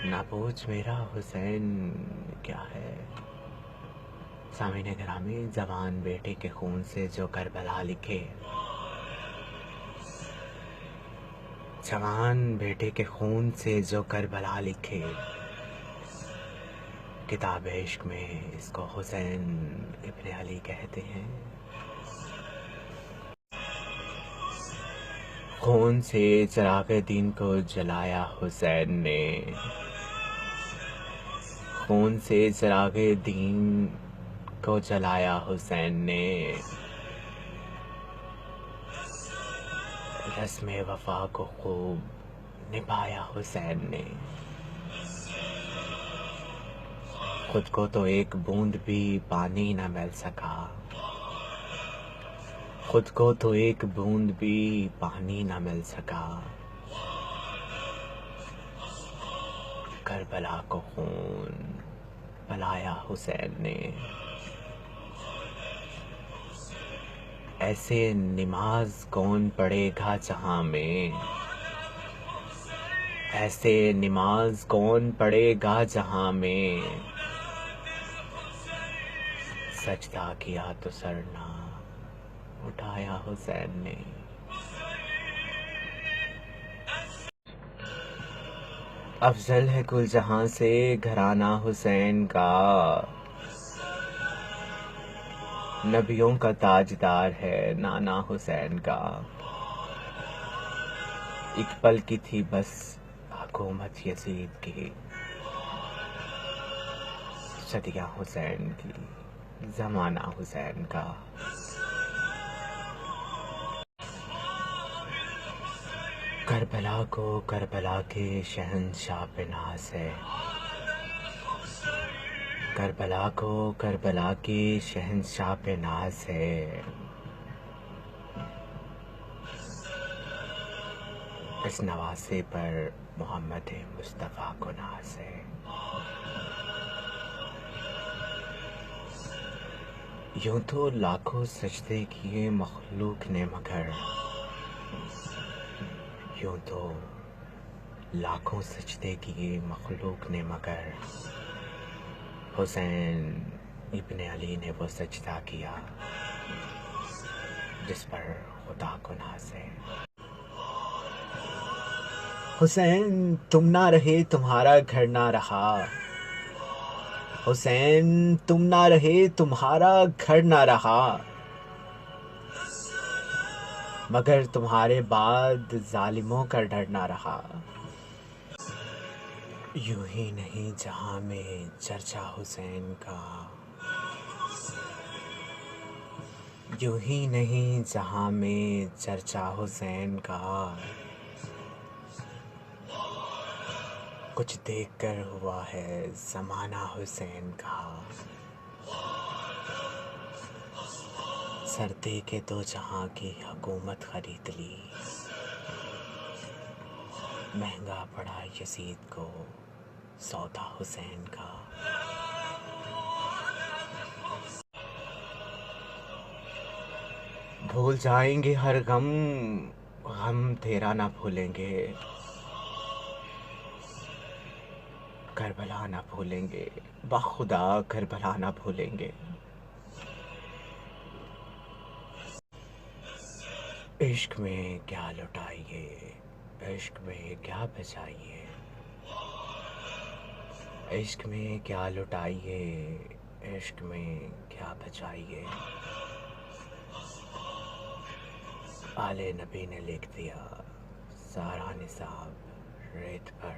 نہ پوچھ میرا حسین کیا ہے. سامعین گرامی، جوان بیٹے کے خون سے جو کربلا لکھے، جوان بیٹے کے خون سے جو کربلا لکھے، کتاب عشق میں اس کو حسین ابن علی کہتے ہیں. خون سے چراغ دین کو جلایا حسین نے، خون سے چراغ دین کو جلایا حسین نے، رسم وفا کو خوب نبھایا حسین نے. خود کو تو ایک بوند بھی پانی نہ مل سکا، خود کو تو ایک بوند بھی پانی نہ مل سکا، کربلا کو خون پلایا حسین نے. ایسے نماز کون پڑھے گا جہاں میں، ایسے نماز کون پڑھے گا جہاں میں، سجدہ کیا تو سر نہ اٹھایا حسین نے. افضل ہے کل جہاں سے گھرانہ حسین کا، نبیوں کا تاجدار ہے نانا حسین کا. ایک پل کی تھی بس حکومت یزید کی، صدیاں حسین کی، زمانہ حسین کا. کربلا کو کربلا کے شہنشاہ پہ ناز ہے، کربلا کو کربلا کے شہنشاہ پہ ناز ہے. اس نواسے پر محمد مصطفیٰ کو ناز ہے. یوں تو لاکھوں سجدے کیے مخلوق نے مگر، یوں تو لاکھوں سجدے کیے مخلوق نے مگر، حسین ابن علی نے وہ سجدہ کیا جس پر خدا کو ناز ہے. حسین تم نہ رہے تمہارا گھر نہ رہا، حسین تم نہ رہے تمہارا گھر نہ رہا، مگر تمہارے بعد ظالموں کا ڈر نہ رہا. یوں ہی نہیں جہاں میں چرچا حسین کا، یوں ہی نہیں جہاں میں چرچا حسین کا، کچھ دیکھ کر ہوا ہے زمانہ حسین کا. سر دے کے دو جہاں کی حکومت خرید لی، مہنگا پڑا یزید کو سودا حسین کا. بھول جائیں گے ہر غم، غم تیرا نہ بھولیں گے، کربلا نہ بھولیں گے، بخدا کربلا نہ بھولیں گے. عشق میں کیا لٹائیے، عشق میں کیا بچائیے، عشق میں کیا لٹائیے، عشق میں کیا بچائیے. آل نبی نے لکھ دیا سارا نصاب ریت پر،